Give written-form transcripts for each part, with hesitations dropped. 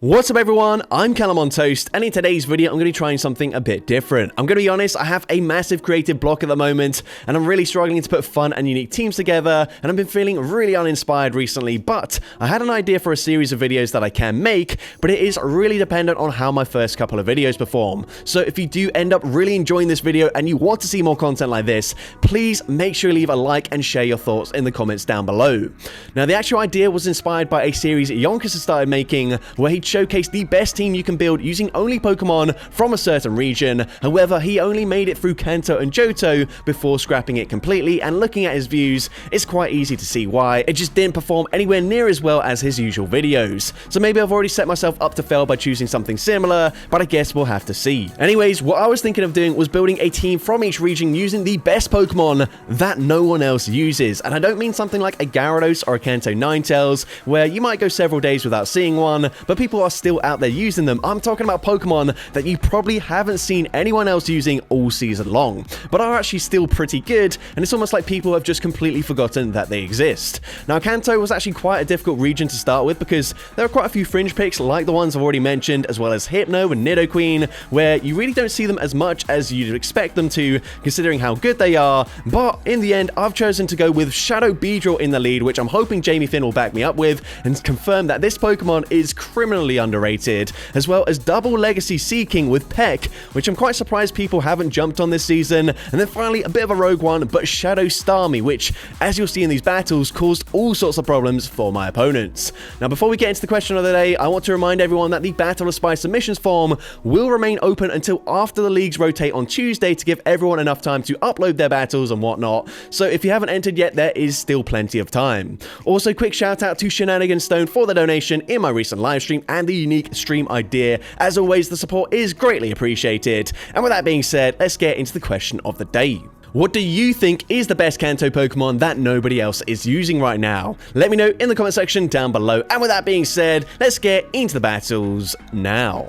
What's up everyone, I'm CallumOnToast, and in today's video I'm going to be trying something a bit different. I'm going to be honest, I have a massive creative block at the moment, and I'm really struggling to put fun and unique teams together, and I've been feeling really uninspired recently, but I had an idea for a series of videos that I can make, but it is really dependent on how my first couple of videos perform. So if you do end up really enjoying this video and you want to see more content like this, please make sure you leave a like and share your thoughts in the comments down below. Now the actual idea was inspired by a series Yonkers has started making, where he showcase the best team you can build using only Pokemon from a certain region. However, he only made it through Kanto and Johto before scrapping it completely, and looking at his views, it's quite easy to see why. It just didn't perform anywhere near as well as his usual videos. So maybe I've already set myself up to fail by choosing something similar, but I guess we'll have to see. Anyways, what I was thinking of doing was building a team from each region using the best Pokemon that no one else uses. And I don't mean something like a Gyarados or a Kanto Ninetales, where you might go several days without seeing one, but people are still out there using them. I'm talking about Pokemon that you probably haven't seen anyone else using all season long, but are actually still pretty good, and it's almost like people have just completely forgotten that they exist. Now, Kanto was actually quite a difficult region to start with because there are quite a few fringe picks like the ones I've already mentioned, as well as Hypno and Nidoqueen, where you really don't see them as much as you'd expect them to, considering how good they are, but in the end, I've chosen to go with Shadow Beedrill in the lead, which I'm hoping Jamie Finn will back me up with, and confirm that this Pokemon is criminally underrated, as well as double Legacy Seeking with Peck, which I'm quite surprised people haven't jumped on this season, and then finally a bit of a rogue one, but Shadow Starmie, which, as you'll see in these battles, caused all sorts of problems for my opponents. Now, before we get into the question of the day, I want to remind everyone that the Battle of Spy submissions form will remain open until after the leagues rotate on Tuesday to give everyone enough time to upload their battles and whatnot, so if you haven't entered yet, there is still plenty of time. Also, quick shout out to Shenanigan Stone for the donation in my recent live stream and the unique stream idea. As always, the support is greatly appreciated. And with that being said, let's get into the question of the day. What do you think is the best Kanto Pokemon that nobody else is using right now? Let me know in the comment section down below. And with that being said, let's get into the battles now.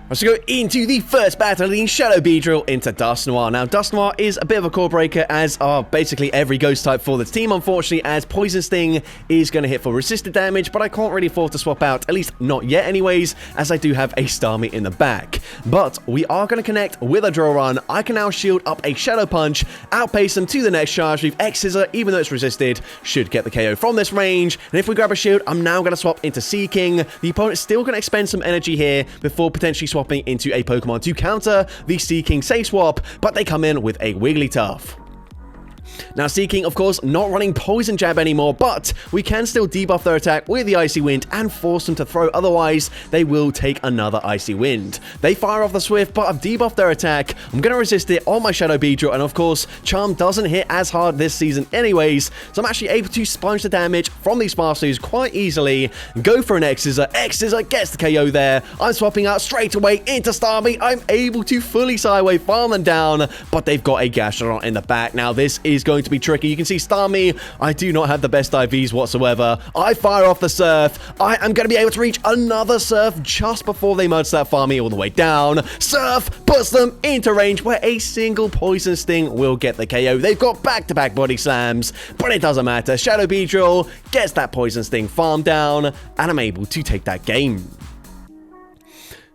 Let's go into the first battle, leading Shadow Beedrill into Dusknoir. Now, Dusknoir is a bit of a core breaker, as are basically every ghost type for the team, unfortunately, as Poison Sting is going to hit for resisted damage, but I can't really afford to swap out, at least not yet anyways, as I do have a Starmie in the back. But we are going to connect with a Draw Run. I can now shield up a Shadow Punch, outpace them to the next charge with X-Scissor, even though it's resisted, should get the KO from this range. And if we grab a shield, I'm now going to swap into Seeking. The opponent's still going to expend some energy here before potentially swapping into a Pokemon to counter the Seeking safe swap, but they come in with a Wigglytuff. Now, Seeking, of course, not running Poison Jab anymore, but we can still debuff their attack with the Icy Wind and force them to throw, otherwise they will take another Icy Wind. They fire off the Swift, but I've debuffed their attack. I'm going to resist it on my Shadow Beedrill, and of course, Charm doesn't hit as hard this season anyways, so I'm actually able to sponge the damage from these Sparsews quite easily, go for an X-Scissor. X-Scissor gets the KO there. I'm swapping out straight away into Starmie. I'm able to fully Sideway farm them down, but they've got a Gastrodon in the back. Now, this is going to be tricky. You can see Starmie, I do not have the best IVs whatsoever. I fire off the Surf. I am going to be able to reach another Surf just before they merge that Farmie all the way down. Surf puts them into range where a single Poison Sting will get the KO. They've got back-to-back body slams, but it doesn't matter. Shadow Beedrill gets that Poison Sting farm down, and I'm able to take that game.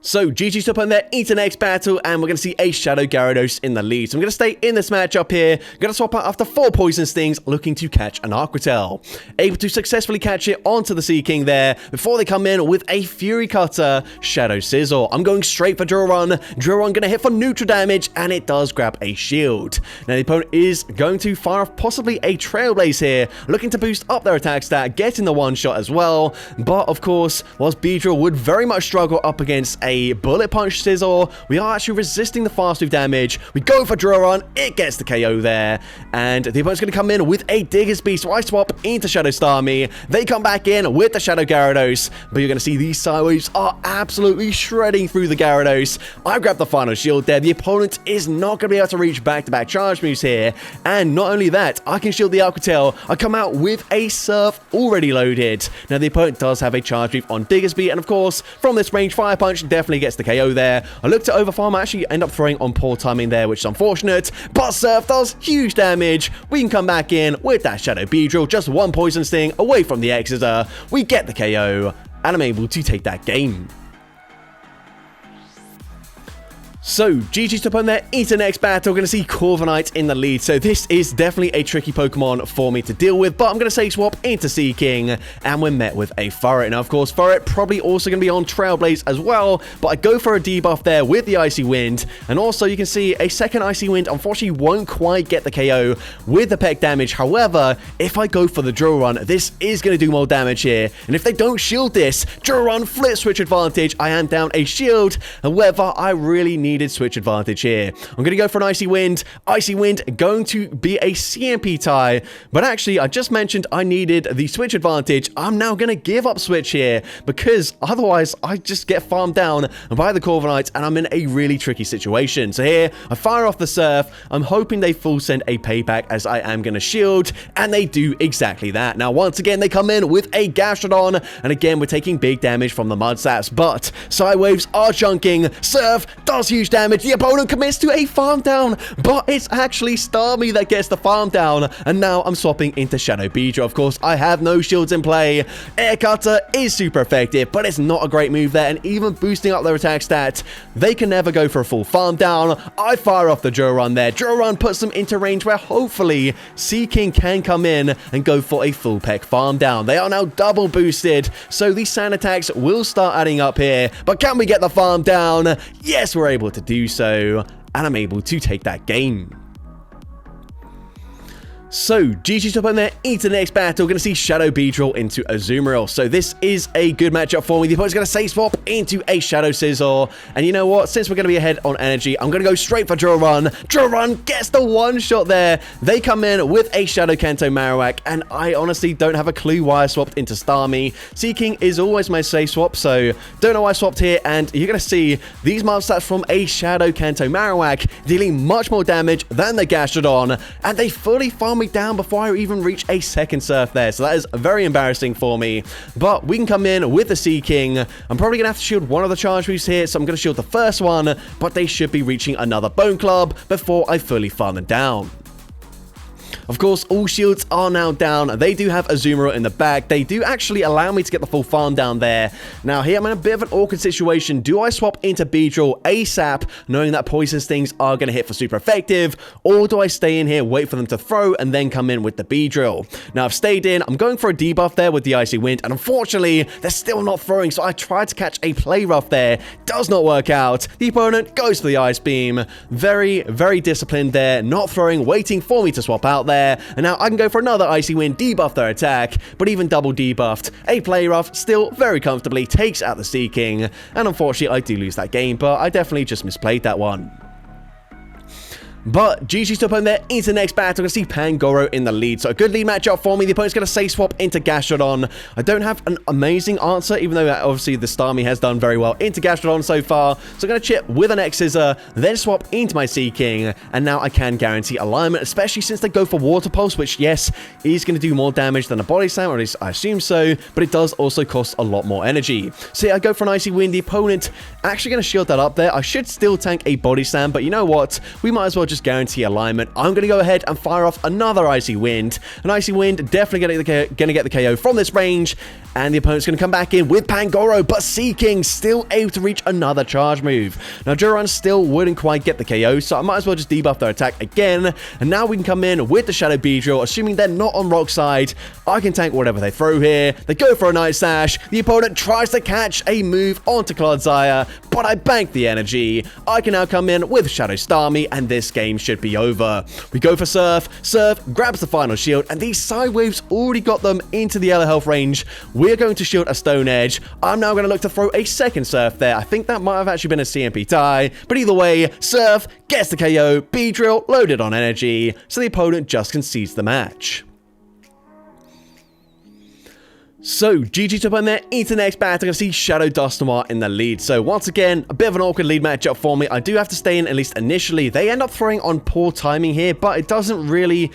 So, GG's to put there into the next battle, and we're going to see a Shadow Gyarados in the lead. So I'm going to stay in this matchup here. Going to swap out after 4 Poison Stings, looking to catch an Aquatel. Able to successfully catch it onto the Seeking there before they come in with a Fury Cutter, Shadow Scissor. I'm going straight for Drill Run. Drill Run going to hit for neutral damage, and it does grab a shield. Now, the opponent is going to fire off possibly a Trailblaze here, looking to boost up their attack stat, getting the one-shot as well. But, of course, whilst Beedrill would very much struggle up against a Bullet Punch Scissor, we are actually resisting the fast move damage. We go for Draw Run, it gets the KO there, and the opponent's going to come in with a Digger's Beast, so I swap into Shadow Starmie. They come back in with the Shadow Gyarados, but you're going to see these Sidewaves are absolutely shredding through the Gyarados. I grab the final shield there. The opponent is not going to be able to reach back-to-back charge moves here, and not only that, I can shield the Aquatel. I come out with a Surf already loaded. Now, the opponent does have a charge move on Digger's Beast, and of course, from this range, Fire Punch definitely gets the KO there. I look to overfarm, I actually end up throwing on poor timing there, which is unfortunate, but Surf does huge damage. We can come back in with that Shadow Beedrill, just one Poison Sting away from the X-Scissor. We get the KO, and I'm able to take that game. So, GG's to opponent there into the next battle. We're going to see Corviknight in the lead. So, this is definitely a tricky Pokemon for me to deal with. But I'm going to say swap into Seaking. And we're met with a Furret. Now, of course, Furret probably also going to be on Trailblaze as well. But I go for a debuff there with the Icy Wind. And also, you can see a second Icy Wind unfortunately won't quite get the KO with the Peck damage. However, if I go for the Drill Run, this is going to do more damage here. And if they don't shield this, Drill Run, Flip Switch advantage. I am down a shield. However, I really needed switch advantage here. I'm going to go for an Icy Wind. Icy Wind going to be a CMP tie, but actually I just mentioned I needed the switch advantage. I'm now going to give up switch here because otherwise I just get farmed down by the Corviknight and I'm in a really tricky situation. So here I fire off the Surf. I'm hoping they full send a payback as I am going to shield, and they do exactly that. Now once again they come in with a Gastrodon, and again we're taking big damage from the Mud Saps, but Side Waves are chunking. Surf does huge damage. The opponent commits to a farm down, but it's actually Starmie that gets the farm down, and now I'm swapping into Shadow Beedrill. Of course, I have no shields in play. Air Cutter is super effective, but it's not a great move there, and even boosting up their attack stat, they can never go for a full farm down. I fire off the Drill Run there. Drill Run puts them into range where hopefully Seaking can come in and go for a full Peck farm down. They are now double boosted, so these sand attacks will start adding up here, but can we get the farm down? Yes, we're able to do so, and I'm able to take that game. So, GG's top on there, into the next battle. We're going to see Shadow Beedrill into Azumarill. So, this is a good matchup for me. The opponent's going to say swap into a Shadow Scizor. And you know what? Since we're going to be ahead on energy, I'm going to go straight for Drill Run. Drill Run gets the one shot there. They come in with a Shadow Kanto Marowak, and I honestly don't have a clue why I swapped into Starmie. Seaking is always my safe swap, so don't know why I swapped here. And you're going to see these mob stats from a Shadow Kanto Marowak dealing much more damage than the Gastrodon, and they fully farm me down before I even reach a second Surf there. So that is very embarrassing for me. But we can come in with the Seaking. I'm probably going to have to shield one of the charge moves here, so I'm going to shield the first one, but they should be reaching another Bone Club before I fully farm them down. Of course, all shields are now down. They do have Azumarill in the back. They do actually allow me to get the full farm down there. Now, here I'm in a bit of an awkward situation. Do I swap into Beedrill ASAP, knowing that Poison Stings are going to hit for super effective? Or do I stay in here, wait for them to throw, and then come in with the Beedrill? Now, I've stayed in. I'm going for a debuff there with the Icy Wind, and unfortunately, they're still not throwing, so I tried to catch a Play Rough there. Does not work out. The opponent goes for the Ice Beam. Very, very disciplined there. Not throwing, waiting for me to swap out there. And now I can go for another Icy Wind, debuff their attack, but even double debuffed, a Play Rough still very comfortably takes out the Seaking, and unfortunately I do lose that game, but I definitely just misplayed that one. But GG's top on there into the next battle. We're going to see Pangoro in the lead. So a good lead matchup for me. The opponent's going to say swap into Gastrodon. I don't have an amazing answer, even though obviously the Starmie has done very well into Gastrodon so far. So I'm going to chip with an X-Scissor, then swap into my Seaking. And now I can guarantee alignment, especially since they go for Water Pulse, which, yes, is going to do more damage than a Body Slam, or at least I assume so. But it does also cost a lot more energy. So yeah, I go for an Icy Wind. The opponent actually going to shield that up there. I should still tank a Body Slam, but you know what? We might as well just guarantee alignment. I'm going to go ahead and fire off another Icy Wind. An Icy Wind definitely going to get the KO from this range, and the opponent's going to come back in with Pangoro, but Seaking still able to reach another charge move. Now, Duran still wouldn't quite get the KO, so I might as well just debuff their attack again, and now we can come in with the Shadow Beedrill, assuming they're not on Rock side. I can tank whatever they throw here. They go for a Night Sash. The opponent tries to catch a move onto Clodsire, but I bank the energy. I can now come in with Shadow Starmie, and this game should be over. We go for Surf. Surf grabs the final shield, and these Side Waves already got them into the yellow health range. We're going to shield a Stone Edge. I'm now going to look to throw a second Surf there. I think that might have actually been a CMP tie, but either way, Surf gets the KO. Beedrill loaded on energy, so the opponent just concedes the match. So, GG top on there, into the next battle. I'm going to see Shadow Dusknoir in the lead. So, once again, a bit of an awkward lead matchup for me. I do have to stay in, at least initially. They end up throwing on poor timing here, but it doesn't really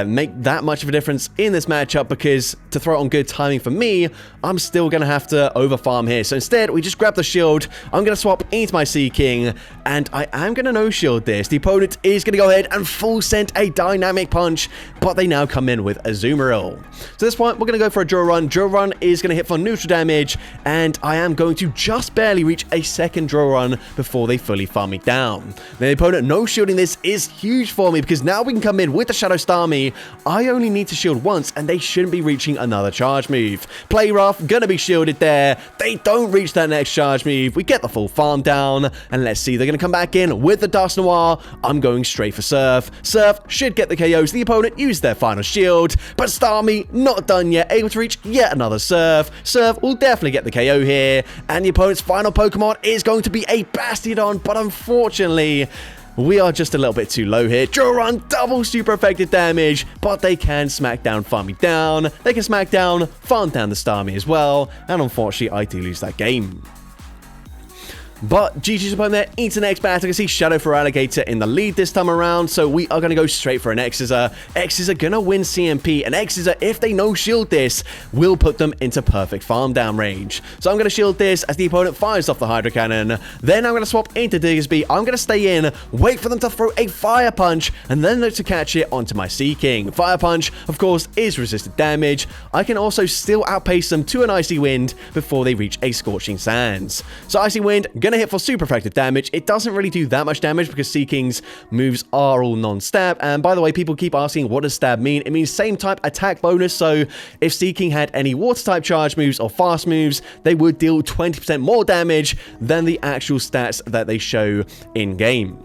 make that much of a difference in this matchup, because to throw it on good timing for me, I'm still going to have to overfarm here. So, instead, we just grab the shield. I'm going to swap into my Seaking, and I am going to no-shield this. The opponent is going to go ahead and full send a Dynamic Punch, but they now come in with Azumarill. So, at this point, we're going to go for a Duran. Drill Run is going to hit for neutral damage, and I am going to just barely reach a second Drill Run before they fully farm me down. The opponent no shielding this is huge for me, because now we can come in with the Shadow Starmie. I only need to shield once, and they shouldn't be reaching another charge move. Play rough, gonna be shielded there. They don't reach that next charge move. We get the full farm down, and let's see, they're gonna come back in with the Dust Noir. I'm going straight for Surf. Surf should get the KOs. The opponent used their final shield, but Starmie not done yet, able to reach yet another Surf. Surf will definitely get the KO here, and the opponent's final Pokemon is going to be a Bastiodon, but unfortunately, we are just a little bit too low here. Drill Run, double super effective damage, but they can smack down, farm me down. They can smack down, farm down the Starmie as well, and unfortunately, I do lose that game. But GG's opponent there into the next battle. I can see Shadow for Alligator in the lead this time around, so we are going to go straight for an X-Scissor. X-Scissor going to win CMP, and X-Scissor, if they no-shield this, will put them into perfect farm down range. So I'm going to shield this as the opponent fires off the Hydro Cannon. Then I'm going to swap into Diggersby. I'm going to stay in, wait for them to throw a Fire Punch, and then look to catch it onto my Seaking. Fire Punch, of course, is resisted damage. I can also still outpace them to an Icy Wind before they reach a Scorching Sands. So Icy Wind, gonna hit for super effective damage. It doesn't really do that much damage because Seaking's moves are all non-stab. And by the way, people keep asking, what does stab mean? It means same type attack bonus. So if Seaking had any water type charge moves or fast moves, they would deal 20% more damage than the actual stats that they show in game.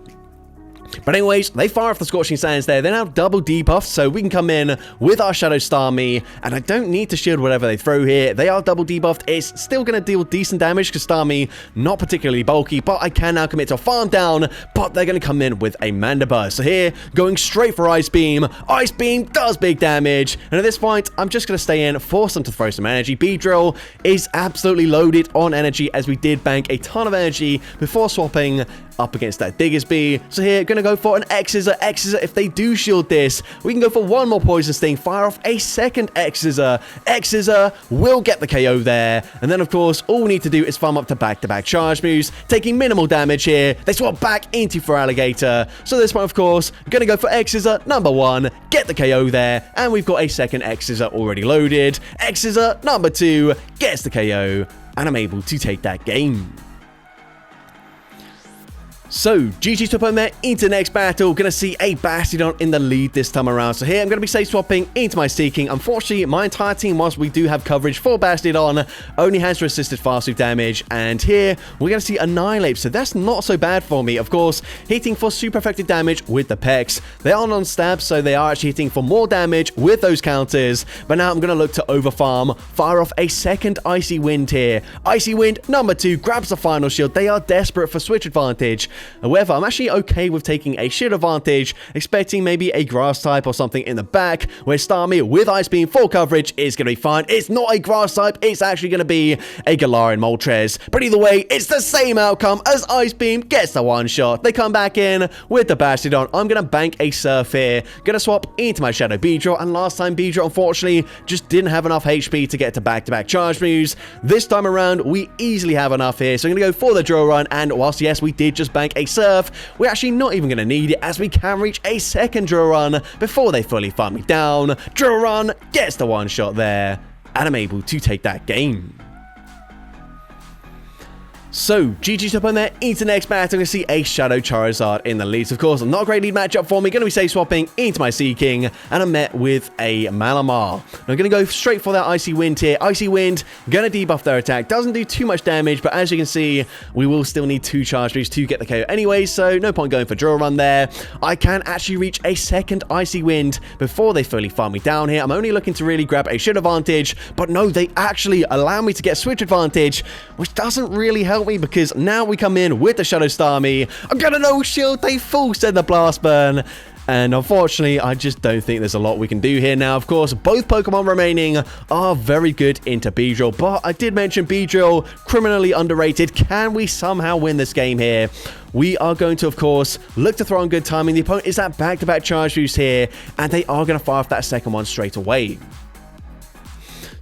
But anyways, they fire off the Scorching Sands there. They're now double debuffed, so we can come in with our Shadow Starmie, and I don't need to shield whatever they throw here. They are double debuffed. It's still going to deal decent damage because Starmie, not particularly bulky, but I can now commit to a farm down, but they're going to come in with a Mandibuzz. So here, going straight for Ice Beam. Ice Beam does big damage, and at this point, I'm just going to stay in, force them to throw some energy. Beedrill is absolutely loaded on energy, as we did bank a ton of energy before swapping up against that Diggersby. So here, going to go for an X-Scissor. X-Scissor, if they do shield this, we can go for one more Poison Sting, fire off a second X-Scissor. X-Scissor will get the KO there, and then of course, all we need to do is farm up to back-to-back charge moves, taking minimal damage here. They swap back into for Alligator. So this one, of course, going to go for X-Scissor number 1, get the KO there, and we've got a second X-Scissor already loaded. X-Scissor number 2 gets the KO, and I'm able to take that game. So, GG's to opponent there into the next battle. Gonna see a Bastiodon in the lead this time around. So here, I'm gonna be safe swapping into my Seaking. Unfortunately, my entire team, whilst we do have coverage for Bastiodon, only has resisted fast move damage. And here, we're gonna see Annihilate. So that's not so bad for me. Of course, hitting for super effective damage with the Pecs. They are non-stab, so they are actually hitting for more damage with those counters. But now I'm gonna look to overfarm, fire off a second Icy Wind here. Icy Wind number 2 grabs the final shield. They are desperate for switch advantage. However, I'm actually okay with taking a shield advantage, expecting maybe a grass type or something in the back, where Starmie with Ice Beam full coverage is going to be fine. It's not a grass type, it's actually going to be a Galarian Moltres. But either way, it's the same outcome as Ice Beam gets the one shot. They come back in with the Bastiodon. I'm going to bank a Surf here, going to swap into my Shadow Beedrill, and last time Beedrill unfortunately just didn't have enough HP to get to back-to-back charge moves. This time around, we easily have enough here, so I'm going to go for the Drill Run, and whilst yes, we did just bank a Surf, we're actually not even going to need it, as we can reach a second Drill Run before they fully farm me down. Drill Run gets the one shot there, and I'm able to take that game. So, GG's up on there into the next battle. I'm going to see a Shadow Charizard in the lead. So, of course, not a great lead matchup for me. Going to be safe swapping into my Seaking, and I'm met with a Malamar. I'm going to go straight for that Icy Wind here. Icy Wind, going to debuff their attack. Doesn't do too much damage, but as you can see, we will still need 2 charge moves to get the KO anyway, so no point going for Drill Run there. I can actually reach a second Icy Wind before they fully farm me down here. I'm only looking to really grab a shield advantage, but no, they actually allow me to get switch advantage, which doesn't really help me, because now we come in with the Shadow Starmie. I'm gonna no shield, they full send the Blast Burn, and unfortunately I just don't think there's a lot we can do here. Now of course, both Pokemon remaining are very good into Beedrill, but I did mention Beedrill, criminally underrated. Can we somehow win this game here? We are going to, of course, look to throw on good timing. The opponent is at back-to-back charge moves here, and they are going to fire off that second one straight away.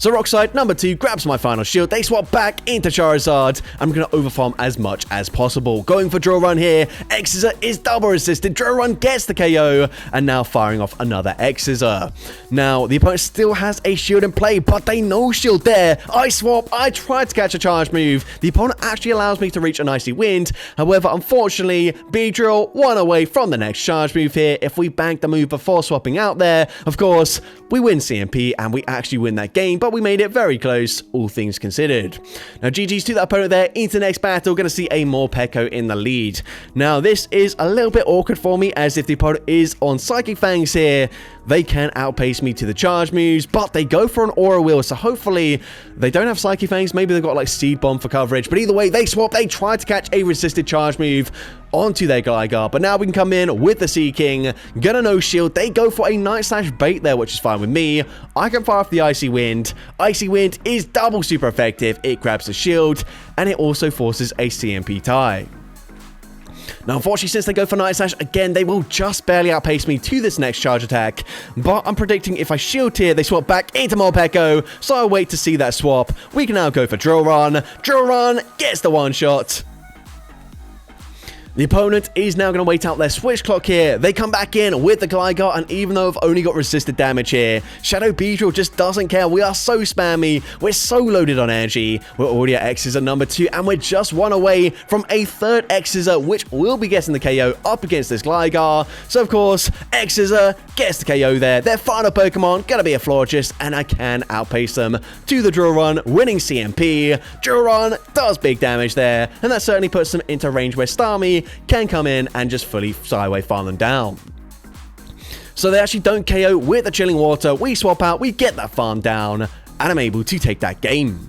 So Rockside, number 2, grabs my final shield. They swap back into Charizard. I'm going to overfarm as much as possible. Going for Drill Run here. X-Scissor is double resisted. Drill Run gets the KO. And now firing off another X-Scissor. Now, the opponent still has a shield in play, but they no shield there. I swap. I tried to catch a charge move. The opponent actually allows me to reach an Icy Wind. However, unfortunately, Beedrill one away from the next charge move here. If we bank the move before swapping out there, of course, we win CMP and we actually win that game, but we made it very close, all things considered. Now, GG's to that opponent there. Into the next battle, going to see a Morpeko in the lead. Now, this is a little bit awkward for me, as if the opponent is on Psychic Fangs here, they can outpace me to the charge moves, but they go for an Aura Wheel, so hopefully they don't have Psychic Fangs. Maybe they've got like Seed Bomb for coverage, but either way, they swap. They try to catch a resisted charge move onto their Gligar, but now we can come in with the Sea King. Gonna no shield. They go for a Night Slash bait there, which is fine with me. I can fire off the Icy Wind. Icy Wind is double super effective. It grabs the shield, and it also forces a CMP tie. Now, unfortunately, since they go for Night Slash, again, they will just barely outpace me to this next charge attack. But I'm predicting if I shield here, they swap back into Morpeko, so I'll wait to see that swap. We can now go for Drill Run. Drill Run gets the one-shot. The opponent is now going to wait out their switch clock here. They come back in with the Gligar, and even though I've only got resisted damage here, Shadow Beedrill just doesn't care. We are so spammy. We're so loaded on energy. We're already at X-Scissor number 2, and we're just one away from a third X-Scissor, which will be getting the KO up against this Gligar. So, of course, X-Scissor gets the KO there. Their final Pokemon going to be a Florist, and I can outpace them to the Drill Run, winning CMP. Drill Run does big damage there, and that certainly puts them into range where Starmie can come in and just fully Sideway farm them down. So they actually don't KO with the Chilling Water. We swap out, we get that farm down, and I'm able to take that game.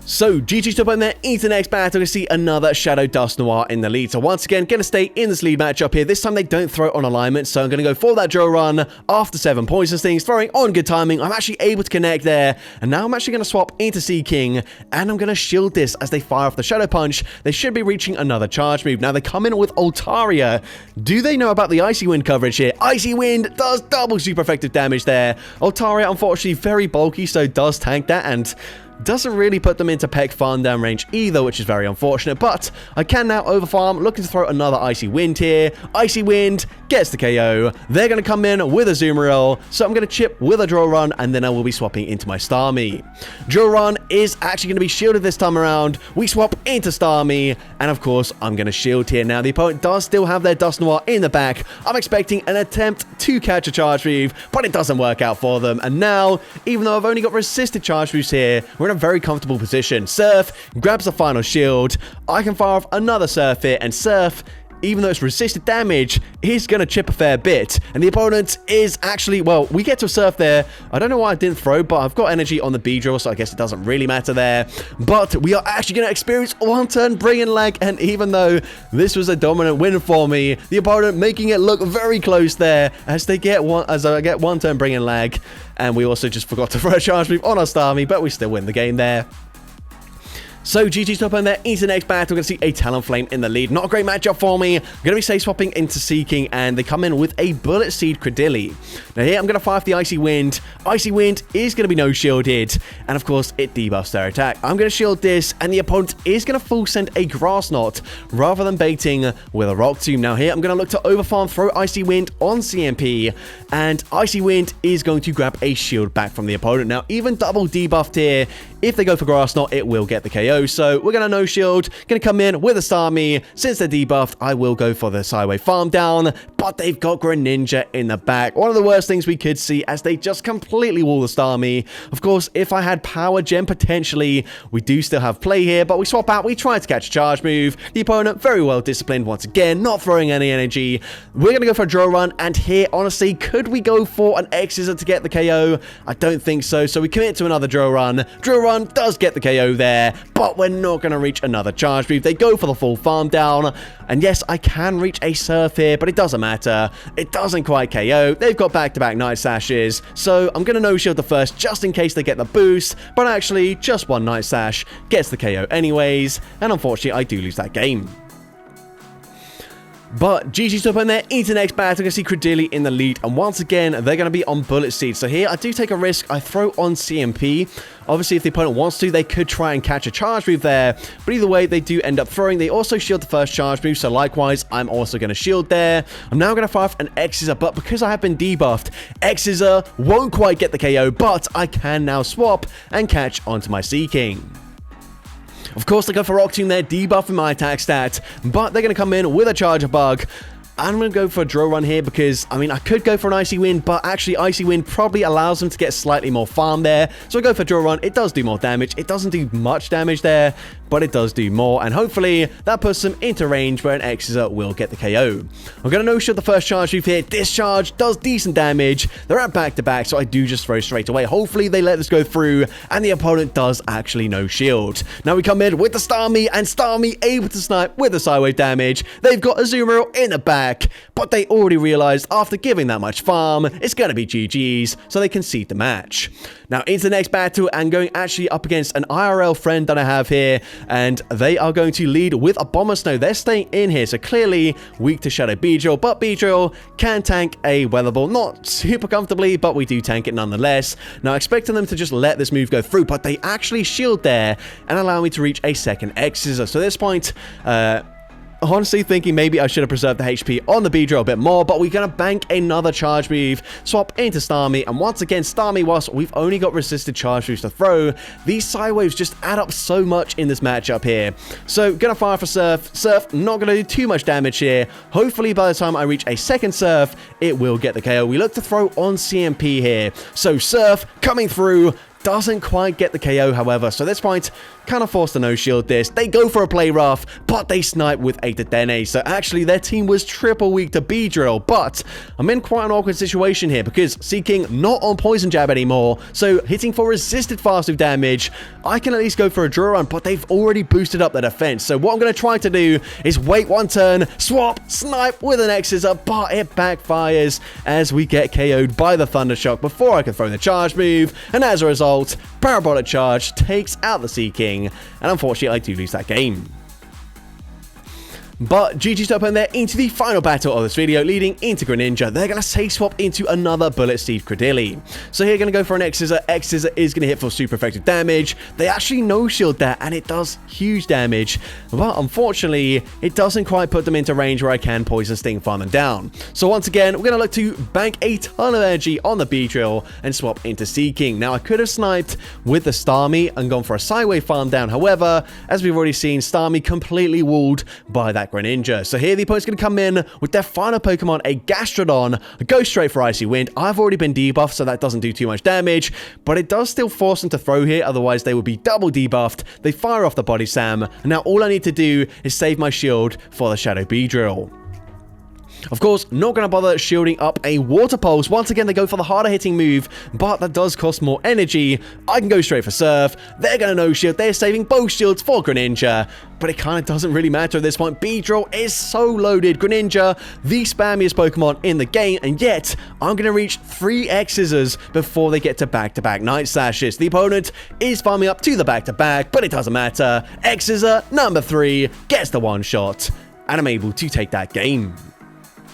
So, GG's to open there into the next battle to see another Shadow Dusknoir in the lead. So once again, going to stay in this lead matchup here. This time they don't throw it on alignment, so I'm going to go for that Drill Run after 7 Poison Stings, throwing on good timing. I'm actually able to connect there, and now I'm actually going to swap into Sea King, and I'm going to shield this as they fire off the Shadow Punch. They should be reaching another charge move. Now they come in with Altaria. Do they know about the Icy Wind coverage here? Icy Wind does double super effective damage there. Altaria, unfortunately, very bulky, so does tank that, and doesn't really put them into Peck farm down range either, which is very unfortunate, but I can now overfarm, looking to throw another Icy Wind here. Icy Wind gets the KO. They're going to come in with a Azumarill, so I'm going to chip with a Drill Run, and then I will be swapping into my Starmie. Drill Run is actually going to be shielded this time around. We swap into Starmie, and of course, I'm going to shield here. Now, the opponent does still have their Dusknoir in the back. I'm expecting an attempt to catch a charge move, but it doesn't work out for them, and now, even though I've only got resisted charge moves here, we're in a very comfortable position. Surf grabs the final shield. I can fire off another Surf here, and Surf, even though it's resisted damage, is going to chip a fair bit. And the opponent is actually, well, we get to a Surf there. I don't know why I didn't throw, but I've got energy on the Beedrill, so I guess it doesn't really matter there. But we are actually going to experience one turn bringing lag, and even though this was a dominant win for me, the opponent making it look very close there as I get one turn bringing lag. And we also just forgot to throw a charge move on our Starmie, but we still win the game there. So, GG's top end there into the next battle. We're going to see a Talonflame in the lead. Not a great matchup for me. I'm going to be safe swapping into Sea King, and they come in with a Bullet Seed Credilli. Now here, I'm going to fire off the Icy Wind. Icy Wind is going to be no shielded, and of course, it debuffs their attack. I'm going to shield this, and the opponent is going to full send a Grass Knot rather than baiting with a Rock Tomb. Now here, I'm going to look to overfarm, throw Icy Wind on CMP, and Icy Wind is going to grab a shield back from the opponent. Now, even double debuffed here, if they go for Grass Knot, it will get the KO. So we're going to no shield, going to come in with a Starmie. Since they're debuffed, I will go for the Sideway farm down, but they've got Greninja in the back. One of the worst things we could see as they just completely wall the Starmie. Of course, if I had Power Gem, potentially, we do still have play here, but we swap out, we try to catch a charge move. The opponent, very well disciplined once again, not throwing any energy. We're going to go for a Drill Run, and here, honestly, could we go for an X-Scissor to get the KO? I don't think so, so we commit to another Drill Run. Drill Run does get the KO there, but we're not going to reach another charge move. They go for the full farm down, and yes, I can reach a Surf here, but it doesn't matter. It doesn't quite KO. They've got back-to-back Night Slashes, so I'm going to no-shield the first just in case they get the boost, but actually, just one Night Slash gets the KO anyways, and unfortunately, I do lose that game. But GG's up in there into the next battle. We're going to see Credilli in the lead. And once again, they're going to be on bullet seed. So here, I do take a risk. I throw on CMP. Obviously, if the opponent wants to, they could try and catch a charge move there. But either way, they do end up throwing. They also shield the first charge move. So likewise, I'm also going to shield there. I'm now going to fire off an X-Scissor. But because I have been debuffed, X-Scissor won't quite get the KO. But I can now swap and catch onto my Sea King. Of course, they go for Rock Tomb there, debuffing my attack stat, but they're going to come in with a Charger Bug. I'm going to go for a Drill Run here because, I mean, I could go for an Icy Wind, but actually Icy Wind probably allows them to get slightly more farm there. So I go for Drill Run. It does do more damage. It doesn't do much damage there, but it does do more. And hopefully that puts them into range where an X-Scissor will get the KO. I'm going to no-shield the first charge move here. This charge does decent damage. They're at back-to-back, so I do just throw straight away. Hopefully they let this go through, and the opponent does actually no-shield. Now we come in with the Starmie, and Starmie able to snipe with the sidewave damage. They've got Azumarill in the back, but they already realized after giving that much farm, it's going to be GG's, so they concede the match. Now into the next battle, and going actually up against an IRL friend that I have here, and they are going to lead with a Bomber Snow. They're staying in here, so clearly weak to Shadow Beedrill, but Beedrill can tank a Weather Ball. Not super comfortably, but we do tank it nonetheless. Now expecting them to just let this move go through, but they actually shield there and allow me to reach a second X-Scissor. So at this point, honestly thinking maybe I should have preserved the HP on the Beedrill a bit more, but we're going to bank another charge move, swap into Starmie, and once again, Starmie, whilst we've only got resisted charge moves to throw, these side waves just add up so much in this matchup here. So, going to fire for Surf. Surf, not going to do too much damage here. Hopefully, by the time I reach a second Surf, it will get the KO. We look to throw on CMP here. So, Surf coming through. Doesn't quite get the KO, however, so at this point, kind of forced to no-shield this. They go for a play rough, but they snipe with a Dedenne, so actually their team was triple weak to Beedrill, but I'm in quite an awkward situation here because Sea King not on Poison Jab anymore, so hitting for resisted fast move damage, I can at least go for a Drill Run, but they've already boosted up their defense, so what I'm going to try to do is wait one turn, swap, snipe with an X-Scissor, but it backfires as we get KO'd by the Thunder Shock before I can throw the charge move, and as a result, Parabolic Charge takes out the Sea King, and unfortunately I do lose that game. But GG's up in there into the final battle of this video, leading into Greninja. They're going to safe swap into another Bullet Seed Credilli. So here, going to go for an X-Scissor. X-Scissor is going to hit for super effective damage. They actually no-shield that, and it does huge damage. But unfortunately, it doesn't quite put them into range where I can Poison Sting farm them down. So once again, we're going to look to bank a ton of energy on the Beedrill and swap into Sea King. Now, I could have sniped with the Starmie and gone for a Sideway farm down. However, as we've already seen, Starmie completely walled by that Greninja. So here the opponent's going to come in with their final Pokemon, a Gastrodon, go straight for Icy Wind. I've already been debuffed, so that doesn't do too much damage, but it does still force them to throw here, otherwise they would be double debuffed. They fire off the Body Slam, and now all I need to do is save my shield for the Shadow Beedrill. Of course, not going to bother shielding up a Water Pulse. Once again, they go for the harder hitting move, but that does cost more energy. I can go straight for Surf. They're going to no-shield. They're saving both shields for Greninja, but it kind of doesn't really matter at this point. Beedrill is so loaded. Greninja, the spammiest Pokemon in the game, and yet I'm going to reach 3 X-Scissors before they get to back-to-back Night Slashes. The opponent is farming up to the back-to-back, but it doesn't matter. X-Scissor number 3 gets the one-shot, and I'm able to take that game.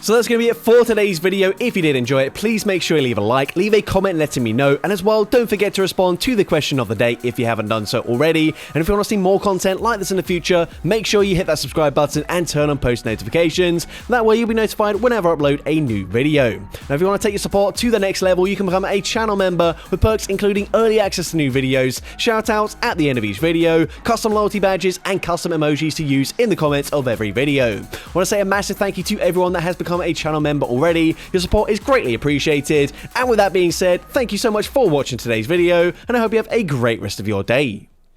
So that's going to be it for today's video. If you did enjoy it, please make sure you leave a like, leave a comment letting me know, and as well, don't forget to respond to the question of the day if you haven't done so already. And if you want to see more content like this in the future, make sure you hit that subscribe button and turn on post notifications. That way you'll be notified whenever I upload a new video. Now, if you want to take your support to the next level, you can become a channel member with perks including early access to new videos, shoutouts at the end of each video, custom loyalty badges, and custom emojis to use in the comments of every video. I want to say a massive thank you to everyone that has become a channel member already. Your support is greatly appreciated. And with that being said, thank you so much for watching today's video, and I hope you have a great rest of your day.